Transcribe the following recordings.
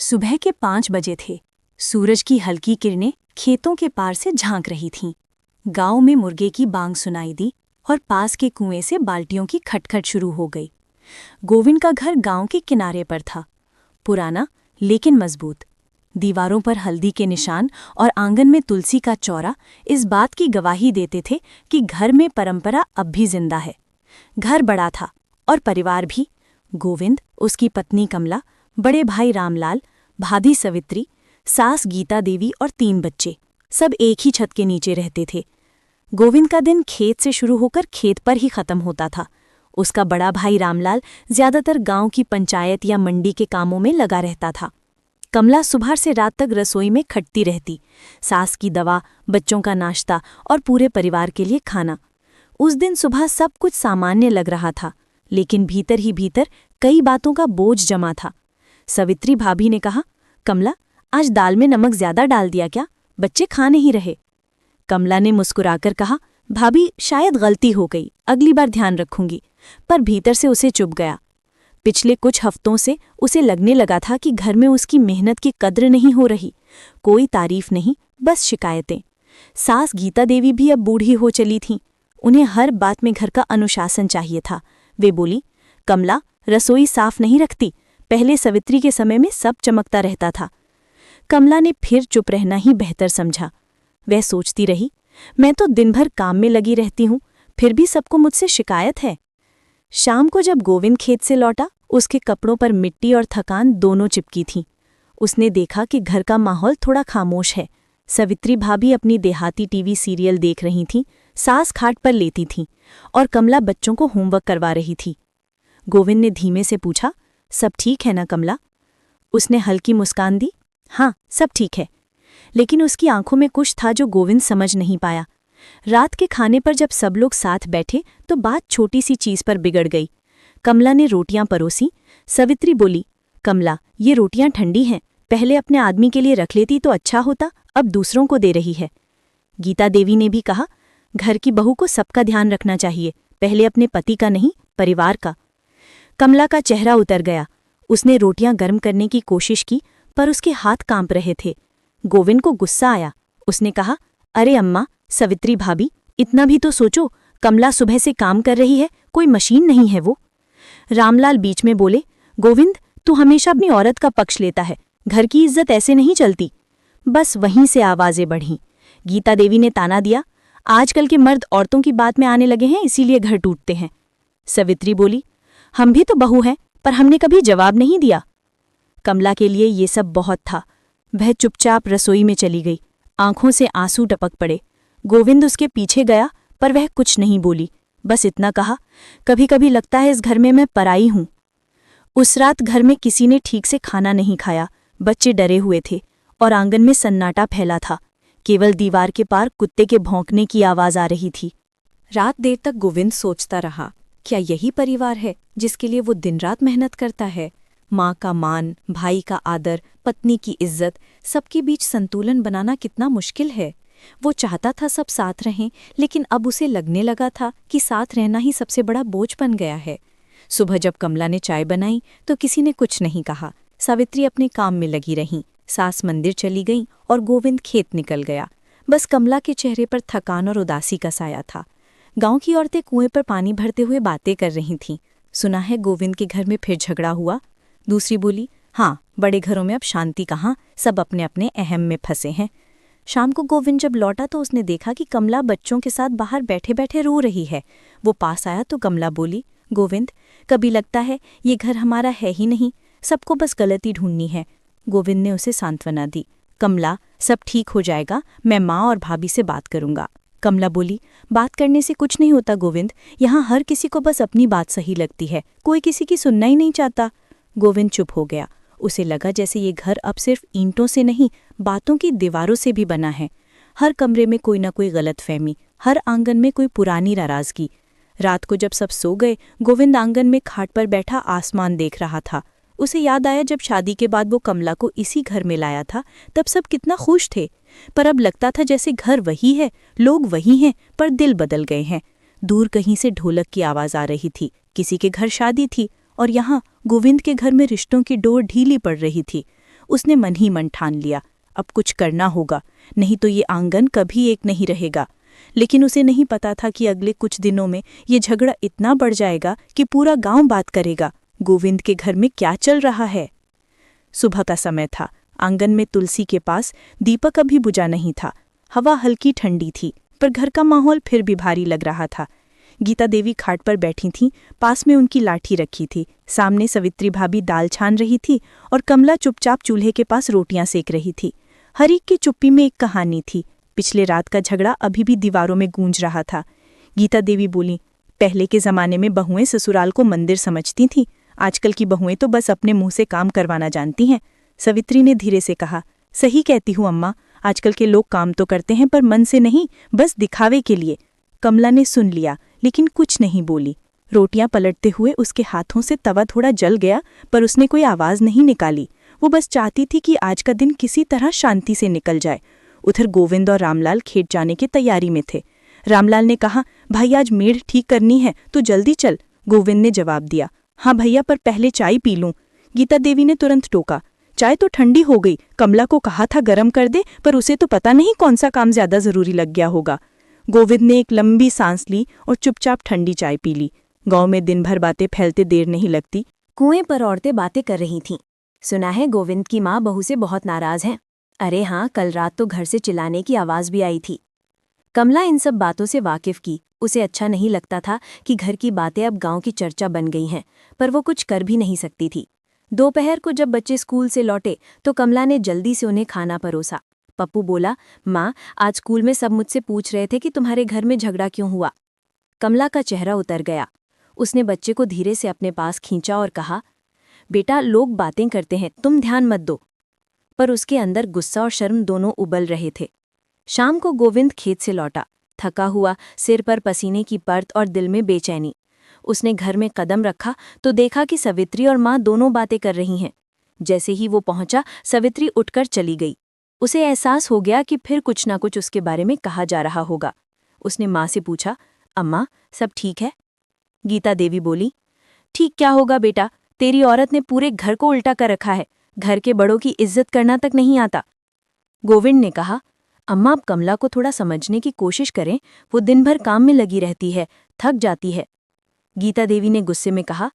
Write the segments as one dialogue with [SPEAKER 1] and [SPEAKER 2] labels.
[SPEAKER 1] सुबह के 5 बजे थे। सूरज की हल्की किरणें खेतों के पार से झांक रही थीं। गांव में मुर्गे की बांग सुनाई दी और पास के कुएं से बाल्टियों की खटखट शुरू हो गई। गोविंद का घर गांव के किनारे पर था, पुराना लेकिन मजबूत। दीवारों पर हल्दी के निशान और आंगन में तुलसी का चौरा इस बात की गवाही देते थे कि घर में परंपरा अब भी जिंदा है। घर बड़ा था और परिवार भी। गोविंद, उसकी पत्नी कमला, बड़े भाई रामलाल, भाभी सवित्री, सास गीता देवी और 3 बच्चे, सब एक ही छत के नीचे रहते थे। गोविंद का दिन खेत से शुरू होकर खेत पर ही खत्म होता था। उसका बड़ा भाई रामलाल ज्यादातर गांव की पंचायत या मंडी के कामों में लगा रहता था। कमला सुबह से रात तक रसोई में खटती रहती, सास की दवा, बच्चों का नाश्ता और पूरे परिवार के लिए खाना। उस दिन सुबह सब कुछ सामान्य लग रहा था, लेकिन भीतर ही भीतर कई बातों का बोझ जमा था। सवित्री भाभी ने कहा, कमला, आज दाल में नमक ज्यादा डाल दिया क्या? बच्चे खा नहीं रहे। कमला ने मुस्कुराकर कहा, भाभी, शायद गलती हो गई, अगली बार ध्यान रखूंगी। पर भीतर से उसे चुभ गया। पिछले कुछ हफ्तों से उसे लगने लगा था कि घर में उसकी मेहनत की कद्र नहीं हो रही। कोई तारीफ नहीं, बस शिकायतें। सास गीता देवी भी अब बूढ़ी हो चली थीं। उन्हें हर बात में घर का अनुशासन चाहिए था। वे बोली, कमला, रसोई साफ नहीं रखती। पहले सवित्री के समय में सब चमकता रहता था। कमला ने फिर चुप रहना ही बेहतर समझा। वह सोचती रही, मैं तो दिन भर काम में लगी रहती हूँ, फिर भी सबको मुझसे शिकायत है। शाम को जब गोविंद खेत से लौटा, उसके कपड़ों पर मिट्टी और थकान दोनों चिपकी थीं। उसने देखा कि घर का माहौल थोड़ा खामोश है। सवित्री भाभी अपनी देहाती टीवी सीरियल देख रही थीं, सास खाट पर लेती थीं और कमला बच्चों को होमवर्क करवा रही थी। गोविंद ने धीमे से पूछा, सब ठीक है ना कमला? उसने हल्की मुस्कान दी, हाँ, सब ठीक है। लेकिन उसकी आंखों में कुछ था जो गोविंद समझ नहीं पाया। रात के खाने पर जब सब लोग साथ बैठे तो बात छोटी सी चीज पर बिगड़ गई। कमला ने रोटियां परोसी। सवित्री बोली, कमला, ये रोटियां ठंडी हैं, पहले अपने आदमी के लिए रख लेती तो अच्छा होता, अब दूसरों को दे रही है। गीता देवी ने भी कहा, घर की बहू को सबका ध्यान रखना चाहिए, पहले अपने पति का नहीं, परिवार का। कमला का चेहरा उतर गया। उसने रोटियां गर्म करने की कोशिश की, पर उसके हाथ कांप रहे थे। गोविंद को गुस्सा आया। उसने कहा, अरे अम्मा, सवित्री भाभी, इतना भी तो सोचो, कमला सुबह से काम कर रही है, कोई मशीन नहीं है वो। रामलाल बीच में बोले, गोविंद, तू हमेशा अपनी औरत का पक्ष लेता है, घर की इज्जत ऐसे नहीं चलती। बस वहीं से आवाजें बढ़ीं। गीता देवी ने ताना दिया, आजकल के मर्द औरतों की बात में आने लगे हैं, इसीलिए घर टूटते हैं। सवित्री बोली, हम भी तो बहू हैं, पर हमने कभी जवाब नहीं दिया। कमला के लिए ये सब बहुत था। वह चुपचाप रसोई में चली गई। आंखों से आंसू टपक पड़े। गोविंद उसके पीछे गया, पर वह कुछ नहीं बोली, बस इतना कहा, कभी कभी लगता है इस घर में मैं पराई हूं। उस रात घर में किसी ने ठीक से खाना नहीं खाया। बच्चे डरे हुए थे और आंगन में सन्नाटा फैला था। केवल दीवार के पार कुत्ते के भौंकने की आवाज आ रही थी। रात देर तक गोविंद सोचता रहा, क्या यही परिवार है जिसके लिए वो दिन रात मेहनत करता है? माँ का मान, भाई का आदर, पत्नी की इज्जत, सबके बीच संतुलन बनाना कितना मुश्किल है। वो चाहता था सब साथ रहें, लेकिन अब उसे लगने लगा था कि साथ रहना ही सबसे बड़ा बोझ बन गया है। सुबह जब कमला ने चाय बनाई तो किसी ने कुछ नहीं कहा। सावित्री अपने काम में लगी रहीं, सास मंदिर चली गई और गोविंद खेत निकल गया। बस कमला के चेहरे पर थकान और उदासी का साया था। गांव की औरतें कुएं पर पानी भरते हुए बातें कर रही थीं। सुना है गोविंद के घर में फिर झगड़ा हुआ। दूसरी बोली, हाँ, बड़े घरों में अब शांति कहाँ, सब अपने अपने अहम में फंसे हैं। शाम को गोविंद जब लौटा तो उसने देखा कि कमला बच्चों के साथ बाहर बैठे बैठे रो रही है। वो पास आया तो कमला बोली, गोविंद, कभी लगता है ये घर हमारा है ही नहीं, सबको बस गलती ढूंढनी है। गोविंद ने उसे सांत्वना दी, कमला, सब ठीक हो जाएगा, मैं माँ और भाभी से बात करूंगा। कमला बोली, बात करने से कुछ नहीं होता गोविंद, यहाँ हर किसी को बस अपनी बात सही लगती है, कोई किसी की सुनना ही नहीं चाहता। गोविंद चुप हो गया। उसे लगा जैसे ये घर अब सिर्फ ईंटों से नहीं, बातों की दीवारों से भी बना है। हर कमरे में कोई न कोई गलतफहमी, हर आंगन में कोई पुरानी नाराजगी। रात को जब सब सो गए, गोविंद आंगन में खाट पर बैठा आसमान देख रहा था। उसे याद आया जब शादी के बाद वो कमला को इसी घर में लाया था, तब सब कितना खुश थे। पर अब लगता था जैसे घर वही है, लोग वही हैं, पर दिल बदल गए हैं। दूर कहीं से ढोलक की आवाज आ रही थी, किसी के घर शादी थी, और यहाँ गोविंद के घर में रिश्तों की डोर ढीली पड़ रही थी। उसने मन ही मन ठान लिया, अब कुछ करना होगा, नहीं तो ये आंगन कभी एक नहीं रहेगा। लेकिन उसे नहीं पता था कि अगले कुछ दिनों में ये झगड़ा इतना बढ़ जाएगा कि पूरा गांव बात करेगा गोविंद के घर में क्या चल रहा है। सुबह का समय था। आंगन में तुलसी के पास दीपक अभी बुझा नहीं था। हवा हल्की ठंडी थी, पर घर का माहौल फिर भी भारी लग रहा था। गीता देवी खाट पर बैठी थीं, पास में उनकी लाठी रखी थी। सामने सवित्री भाभी दाल छान रही थी और कमला चुपचाप चूल्हे के पास रोटियां सेक रही थी। हरीक की चुप्पी में एक कहानी थी। पिछले रात का झगड़ा अभी भी दीवारों में गूंज रहा था। गीता देवी बोली, पहले के जमाने में बहुएं ससुराल को मंदिर समझती थीं, आजकल की बहुएं तो बस अपने मुंह से काम करवाना जानती हैं। सवित्री ने धीरे से कहा, सही कहती हूँ अम्मा, आजकल के लोग काम तो करते हैं पर मन से नहीं, बस दिखावे के लिए। कमला ने सुन लिया लेकिन कुछ नहीं बोली। रोटियां पलटते हुए उसके हाथों से तवा थोड़ा जल गया, पर उसने कोई आवाज नहीं निकाली। वो बस चाहती थी कि आज का दिन किसी तरह शांति से निकल जाए। उधर गोविंद और रामलाल खेत जाने की तैयारी में थे। रामलाल ने कहा, भाई आज मेढ़ ठीक करनी है तो जल्दी चल। गोविंद ने जवाब दिया, हाँ भैया, पर पहले चाय पी लूं। गीता देवी ने तुरंत टोका, चाय तो ठंडी हो गई, कमला को कहा था गरम कर दे, पर उसे तो पता नहीं कौन सा काम ज्यादा जरूरी लग गया होगा। गोविंद ने एक लंबी सांस ली और चुपचाप ठंडी चाय पी ली। गांव में दिन भर बातें फैलते देर नहीं लगती। कुएं पर औरतें बातें कर रही थीं। सुना है गोविंद की माँ बहू से बहुत नाराज हैं। अरे हाँ, कल रात तो घर से चिल्लाने की आवाज भी आई थी। कमला इन सब बातों से वाकिफ की। उसे अच्छा नहीं लगता था कि घर की बातें अब गांव की चर्चा बन गई हैं, पर वो कुछ कर भी नहीं सकती थी। दोपहर को जब बच्चे स्कूल से लौटे तो कमला ने जल्दी से उन्हें खाना परोसा। पप्पू बोला, माँ आज स्कूल में सब मुझसे पूछ रहे थे कि तुम्हारे घर में झगड़ा क्यों हुआ। कमला का चेहरा उतर गया। उसने बच्चे को धीरे से अपने पास खींचा और कहा, बेटा लोग बातें करते हैं, तुम ध्यान मत दो। पर उसके अंदर गुस्सा और शर्म दोनों उबल रहे थे। शाम को गोविंद खेत से लौटा, थका हुआ, सिर पर पसीने की परत और दिल में बेचैनी। उसने घर में कदम रखा तो देखा कि सवित्री और माँ दोनों बातें कर रही हैं। जैसे ही वो पहुंचा, सवित्री उठकर चली गई। उसे एहसास हो गया कि फिर कुछ ना कुछ उसके बारे में कहा जा रहा होगा। उसने माँ से पूछा, अम्मा सब ठीक है? गीता देवी बोली, ठीक क्या होगा बेटा, तेरी औरत ने पूरे घर को उल्टा कर रखा है, घर के बड़ों की इज्जत करना तक नहीं आता। गोविंद ने कहा, अम्मा आप कमला को थोड़ा समझने की कोशिश करें, वो दिन भर काम में लगी रहती है, थक जाती है। गीता देवी ने गुस्से में कहा,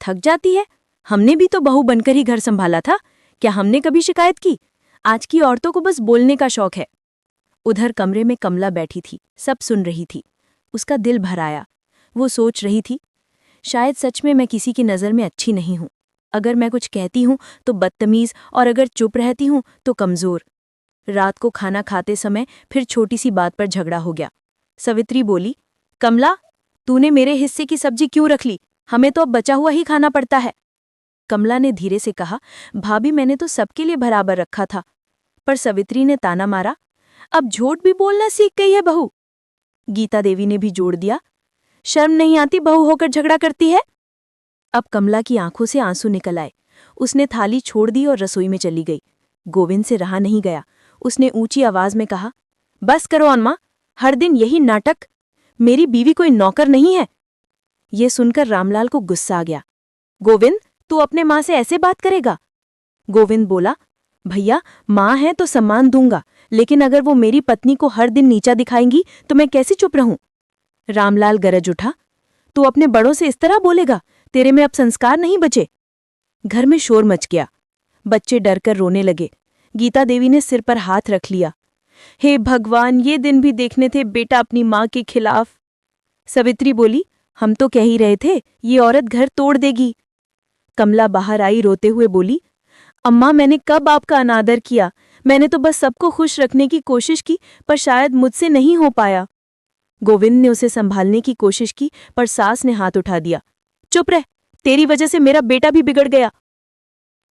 [SPEAKER 1] थक जाती है? हमने भी तो बहू बनकर ही घर संभाला था, क्या हमने कभी शिकायत की? आज की औरतों को बस बोलने का शौक है। उधर कमरे में कमला बैठी थी, सब सुन रही थी। उसका दिल भर आया। वो सोच रही थी, शायद सच में मैं किसी की नज़र में अच्छी नहीं हूं। अगर मैं कुछ कहती हूं तो बदतमीज, और अगर चुप रहती हूं तो कमजोर। रात को खाना खाते समय फिर छोटी सी बात पर झगड़ा हो गया। सवित्री बोली, कमला तूने मेरे हिस्से की सब्जी क्यों रख ली? हमें तो अब बचा हुआ ही खाना पड़ता है। कमला ने धीरे से कहा, भाभी मैंने तो सबके लिए बराबर रखा था। पर सवित्री ने ताना मारा, अब झूठ भी बोलना सीख गई है बहू। गीता देवी ने भी जोड़ दिया, शर्म नहीं आती बहू होकर झगड़ा करती है। अब कमला की आंखों से आंसू निकल आए। उसने थाली छोड़ दी और रसोई में चली गई। गोविंद से रहा नहीं गया। उसने ऊंची आवाज में कहा, बस करो अम्मा, हर दिन यही नाटक। मेरी बीवी कोई नौकर नहीं है। ये सुनकर रामलाल को गुस्सा आ गया। गोविंद तू अपने माँ से ऐसे बात करेगा? गोविंद बोला, भैया माँ है तो सम्मान दूंगा, लेकिन अगर वो मेरी पत्नी को हर दिन नीचा दिखाएंगी तो मैं कैसे चुप रहूं? रामलाल गरज उठा, तू अपने बड़ों से इस तरह बोलेगा? तेरे में अब संस्कार नहीं बचे। घर में शोर मच गया। बच्चे डरकर रोने लगे। गीता देवी ने सिर पर हाथ रख लिया। हे भगवान, ये दिन भी देखने थे बेटा अपनी माँ के खिलाफ। सवित्री बोली, हम तो कह ही रहे थे ये औरत घर तोड़ देगी। कमला बाहर आई रोते हुए बोली, अम्मा मैंने कब आपका अनादर किया? मैंने तो बस सबको खुश रखने की कोशिश की, पर शायद मुझसे नहीं हो पाया। गोविंद ने उसे संभालने की कोशिश की, पर सास ने हाथ उठा दिया। चुप रह, तेरी वजह से मेरा बेटा भी बिगड़ गया।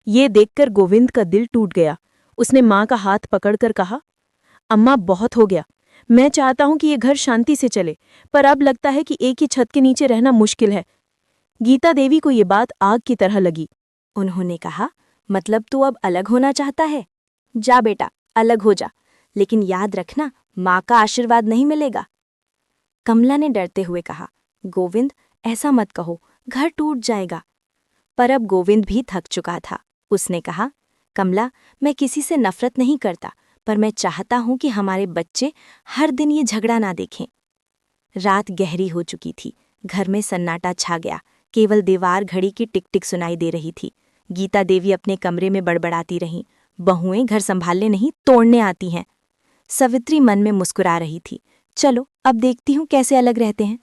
[SPEAKER 1] ये देखकर गोविंद का दिल टूट गया। उसने माँ का हाथ पकड़कर कहा, अम्मा बहुत हो गया। मैं चाहता हूं कि ये घर शांति से चले, पर अब लगता है कि एक ही छत के नीचे रहना मुश्किल है। गीता देवी को ये बात आग की तरह लगी। उन्होंने कहा, मतलब तू अब अलग होना चाहता है? जा बेटा, अलग हो जा, लेकिन याद रखना माँ का आशीर्वाद नहीं मिलेगा। कमला ने डरते हुए कहा, गोविंद ऐसा मत कहो, घर टूट जाएगा। पर अब गोविंद भी थक चुका था। उसने कहा, कमला, मैं किसी से नफरत नहीं करता, पर मैं चाहता हूं कि हमारे बच्चे हर दिन ये झगड़ा ना देखें। रात गहरी हो चुकी थी। घर में सन्नाटा छा गया। केवल दीवार घड़ी की टिक टिक सुनाई दे रही थी। गीता देवी अपने कमरे में बड़बड़ाती रहीं, बहुएं घर संभालने नहीं तोड़ने आती हैं। सवित्री मन में मुस्कुरा रही थी, चलो अब देखती हूँ कैसे अलग रहते हैं।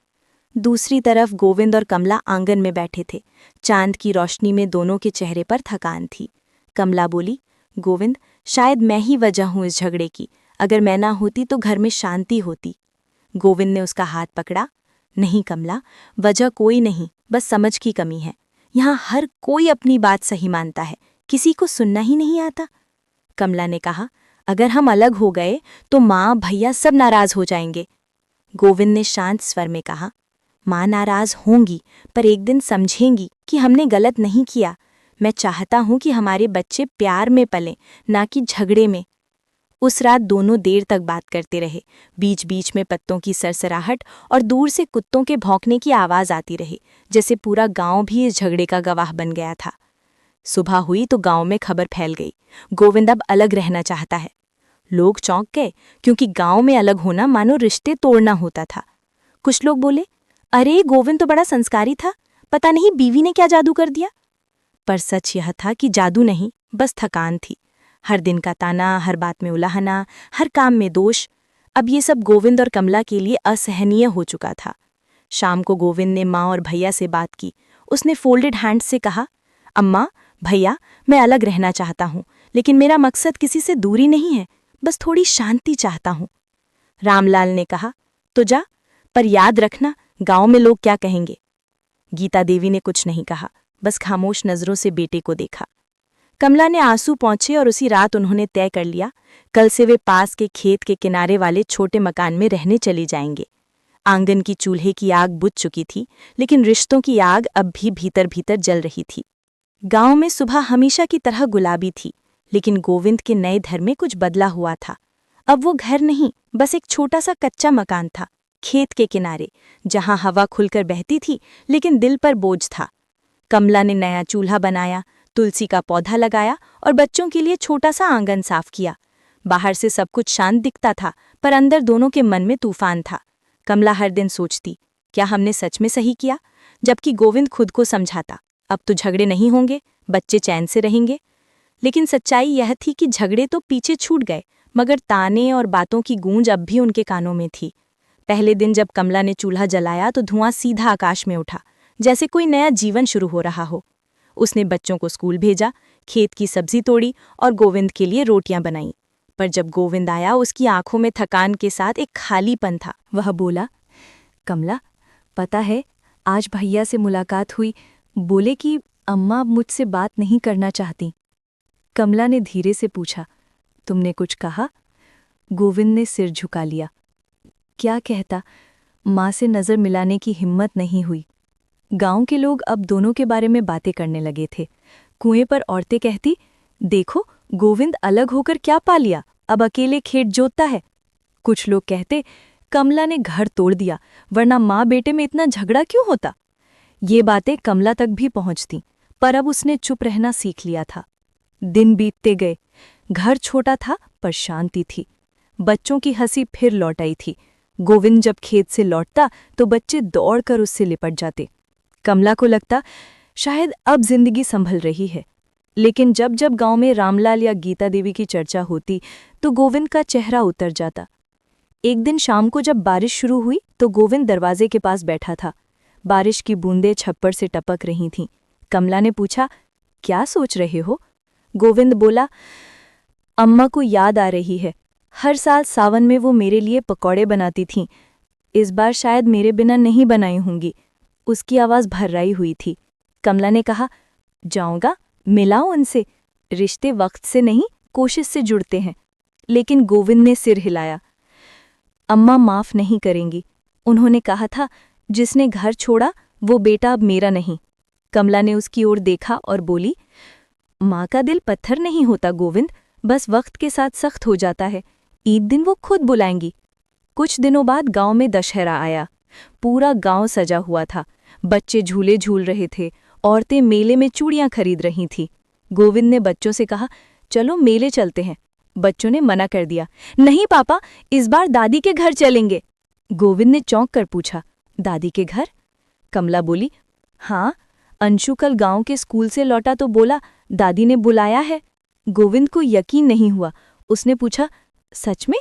[SPEAKER 1] दूसरी तरफ गोविंद और कमला आंगन में बैठे थे। चांद की रोशनी में दोनों के चेहरे पर थकान थी। कमला बोली, गोविंद, शायद मैं ही वजह हूँ इस झगड़े की। अगर मैं ना होती तो घर में शांति होती। गोविंद ने उसका हाथ पकड़ा। नहीं कमला, वजह कोई नहीं, बस समझ की कमी है। यहाँ हर कोई अपनी बात सही मानता है, किसी को सुनना ही नहीं आता। कमला ने कहा, अगर हम अलग हो गए तो माँ भैया सब नाराज हो जाएंगे। गोविंद ने शांत स्वर में कहा, माँ नाराज होंगी, पर एक दिन समझेंगी कि हमने गलत नहीं किया। मैं चाहता हूँ कि हमारे बच्चे प्यार में पलें, ना कि झगड़े में। उस रात दोनों देर तक बात करते रहे। बीच बीच में पत्तों की सरसराहट और दूर से कुत्तों के भौंकने की आवाज़ आती रही, जैसे पूरा गांव भी इस झगड़े का गवाह बन गया था। सुबह हुई तो गांव में खबर फैल गई, गोविंद अब अलग रहना चाहता है। लोग चौंक गए, क्योंकि गांव में अलग होना मानो रिश्ते तोड़ना होता था। कुछ लोग बोले, अरे गोविंद तो बड़ा संस्कारी था, पता नहीं बीवी ने क्या जादू कर दिया। पर सच यह था कि जादू नहीं, बस थकान थी। हर दिन का ताना, हर बात में उलाहना, हर काम में दोष। अब ये सब गोविंद और कमला के लिए असहनीय हो चुका था। शाम को गोविंद ने माँ और भैया से बात की। उसने फोल्डेड हैंड्स से कहा, अम्मा, भैया, मैं अलग रहना चाहता हूँ, लेकिन मेरा मकसद किसी से दूरी नहीं है, बस थोड़ी शांति चाहता हूँ। रामलाल ने कहा, तो जा, पर याद रखना गांव में लोग क्या कहेंगे। गीता देवी ने कुछ नहीं कहा, बस खामोश नजरों से बेटे को देखा। कमला ने आंसू पोंछे और उसी रात उन्होंने तय कर लिया, कल से वे पास के खेत के किनारे वाले छोटे मकान में रहने चले जाएंगे। आंगन की चूल्हे की आग बुझ चुकी थी, लेकिन रिश्तों की आग अब भी भीतर भीतर जल रही थी। गांव में सुबह हमेशा की तरह गुलाबी थी, लेकिन गोविंद के नए घर में कुछ बदला हुआ था। अब वो घर नहीं, बस एक छोटा सा कच्चा मकान था, खेत के किनारे, जहां हवा खुलकर बहती थी, लेकिन दिल पर बोझ था। कमला ने नया चूल्हा बनाया, तुलसी का पौधा लगाया और बच्चों के लिए छोटा सा आंगन साफ किया। बाहर से सब कुछ शांत दिखता था, पर अंदर दोनों के मन में तूफान था। कमला हर दिन सोचती, क्या हमने सच में सही किया? जबकि गोविंद खुद को समझाता, अब तो झगड़े नहीं होंगे, बच्चे चैन से रहेंगे। लेकिन सच्चाई यह थी कि झगड़े तो पीछे छूट गए, मगर ताने और बातों की गूंज अब भी उनके कानों में थी। पहले दिन जब कमला ने चूल्हा जलाया तो धुआं सीधा आकाश में उठा, जैसे कोई नया जीवन शुरू हो रहा हो। उसने बच्चों को स्कूल भेजा, खेत की सब्जी तोड़ी और गोविंद के लिए रोटियां बनाईं। पर जब गोविंद आया, उसकी आंखों में थकान के साथ एक खालीपन था। वह बोला, कमला, पता है, आज भैया से मुलाकात हुई, बोले कि अम्मा मुझसे बात नहीं करना चाहती। कमला ने धीरे से पूछा, तुमने कुछ कहा? गोविंद ने सिर झुका लिया। क्या कहता, माँ से नज़र मिलाने की हिम्मत नहीं हुई। गांव के लोग अब दोनों के बारे में बातें करने लगे थे। कुएं पर औरतें कहती, देखो गोविंद अलग होकर क्या पा लिया, अब अकेले खेत जोतता है। कुछ लोग कहते, कमला ने घर तोड़ दिया, वरना माँ बेटे में इतना झगड़ा क्यों होता। ये बातें कमला तक भी पहुंचती, पर अब उसने चुप रहना सीख लिया था। दिन बीतते गए। घर छोटा था पर शांति थी। बच्चों की हंसी फिर लौट आई थी। गोविंद जब खेत से लौटता तो बच्चे दौड़कर उससे लिपट जाते। कमला को लगता, शायद अब जिंदगी संभल रही है। लेकिन जब जब गांव में रामलाल या गीता देवी की चर्चा होती तो गोविंद का चेहरा उतर जाता। एक दिन शाम को जब बारिश शुरू हुई तो गोविंद दरवाजे के पास बैठा था। बारिश की बूंदें छप्पर से टपक रही थीं। कमला ने पूछा, क्या सोच रहे हो? गोविंद बोला, अम्मा को याद आ रही है। हर साल सावन में वो मेरे लिए पकौड़े बनाती थीं। इस बार शायद मेरे बिना नहीं बनाई होंगी। उसकी आवाज़ भर्राई हुई थी। कमला ने कहा, जाऊंगा, मिलाओ उनसे। रिश्ते वक्त से नहीं, कोशिश से जुड़ते हैं। लेकिन गोविंद ने सिर हिलाया। अम्मा माफ़ नहीं करेंगी। उन्होंने कहा था, जिसने घर छोड़ा वो बेटा अब मेरा नहीं। कमला ने उसकी ओर देखा और बोली, माँ का दिल पत्थर नहीं होता गोविंद, बस वक्त के साथ सख्त हो जाता है। ईद दिन वो खुद बुलाएंगी। कुछ दिनों बाद गांव में दशहरा आया। पूरा गांव सजा हुआ था। बच्चे झूले झूल रहे थे, औरतें मेले में चूड़ियां खरीद रही थीं। गोविंद ने बच्चों से कहा, चलो मेले चलते हैं। बच्चों ने मना कर दिया। नहीं पापा, इस बार दादी के घर चलेंगे। गोविंद ने चौंक कर पूछा, दादी के घर? कमला बोली, हाँ, अंशु कल गांव के स्कूल से लौटा तो बोला दादी ने बुलाया है। गोविंद को यकीन नहीं हुआ। उसने पूछा, सच में?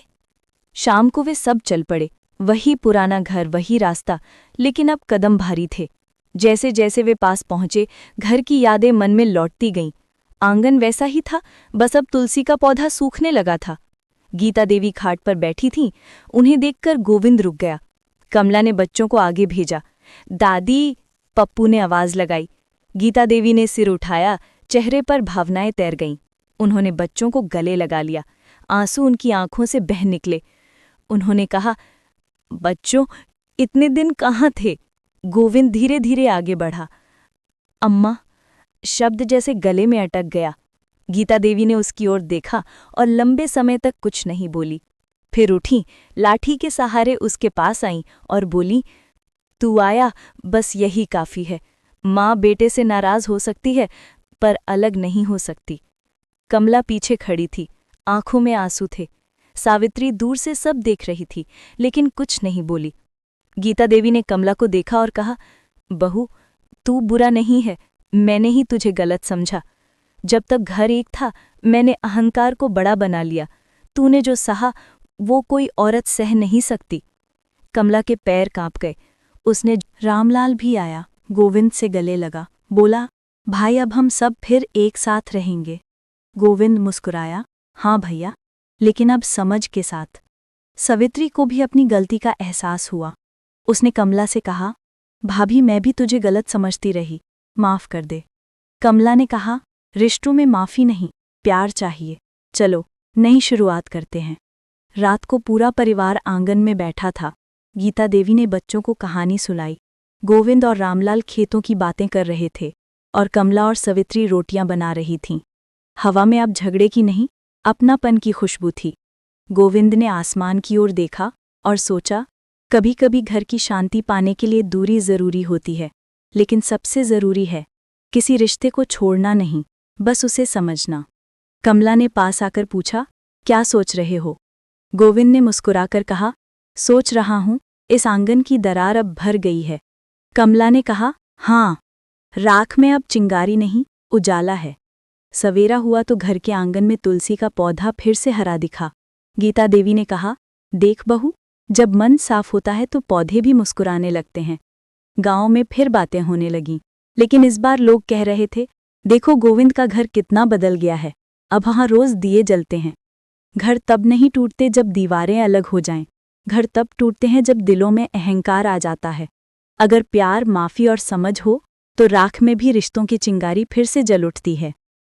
[SPEAKER 1] शाम को वे सब चल पड़े। वही पुराना घर, वही रास्ता, लेकिन अब कदम भारी थे। जैसे जैसे वे पास पहुंचे, घर की यादें मन में लौटती गईं। आंगन वैसा ही था, बस अब तुलसी का पौधा सूखने लगा था। गीता देवी खाट पर बैठी थीं। उन्हें देखकर गोविंद रुक गया। कमला ने बच्चों को आगे भेजा। दादी, पप्पू ने आवाज लगाई। गीता देवी ने सिर उठाया, चेहरे पर भावनाएं तैर गईं। उन्होंने बच्चों को गले लगा लिया। आंसू उनकी आंखों से बह निकले। उन्होंने कहा, बच्चों, इतने दिन कहाँ थे? गोविंद धीरे धीरे आगे बढ़ा। अम्मा, शब्द जैसे गले में अटक गया। गीता देवी ने उसकी ओर देखा और लंबे समय तक कुछ नहीं बोली। फिर उठी, लाठी के सहारे उसके पास आईं और बोली, तू आया, बस यही काफी है। माँ बेटे से नाराज हो सकती है, पर अलग नहीं हो सकती। कमला पीछे खड़ी थी, आंखों में आंसू थे। सावित्री दूर से सब देख रही थी, लेकिन कुछ नहीं बोली। गीता देवी ने कमला को देखा और कहा, बहू, तू बुरा नहीं है, मैंने ही तुझे गलत समझा। जब तक घर एक था, मैंने अहंकार को बड़ा बना लिया। तूने जो सहा, वो कोई औरत सह नहीं सकती। कमला के पैर कांप गए। उसने रामलाल भी आया, गोविंद से गले लगा, बोला, भाई अब हम सब फिर एक साथ रहेंगे। गोविंद मुस्कुराया, हाँ भैया, लेकिन अब समझ के साथ। सवित्री को भी अपनी गलती का एहसास हुआ। उसने कमला से कहा, भाभी, मैं भी तुझे गलत समझती रही, माफ कर दे। कमला ने कहा, रिश्तों में माफी नहीं, प्यार चाहिए। चलो नई शुरुआत करते हैं। रात को पूरा परिवार आंगन में बैठा था। गीता देवी ने बच्चों को कहानी सुनाई। गोविंद और रामलाल खेतों की बातें कर रहे थे और कमला और सवित्री रोटियां बना रही थीं। हवा में अब झगड़े की नहीं, अपनापन की खुशबू थी। गोविंद ने आसमान की ओर देखा और सोचा, कभी कभी घर की शांति पाने के लिए दूरी जरूरी होती है, लेकिन सबसे जरूरी है किसी रिश्ते को छोड़ना नहीं, बस उसे समझना। कमला ने पास आकर पूछा, क्या सोच रहे हो? गोविंद ने मुस्कुराकर कहा, सोच रहा हूं, इस आंगन की दरार अब भर गई है। कमला ने कहा, हाँ, राख में अब चिंगारी नहीं, उजाला है। सवेरा हुआ तो घर के आंगन में तुलसी का पौधा फिर से हरा दिखा। गीता देवी ने कहा, देख बहू, जब मन साफ होता है तो पौधे भी मुस्कुराने लगते हैं। गांव में फिर बातें होने लगीं, लेकिन इस बार लोग कह रहे थे, देखो गोविंद का घर कितना बदल गया है, अब वहाँ रोज दिए जलते हैं। घर तब नहीं टूटते जब दीवारें अलग हो जाएं, घर तब टूटते हैं जब दिलों में अहंकार आ जाता है। अगर प्यार, माफी और समझ हो तो राख में भी रिश्तों की चिंगारी फिर से जल उठती है।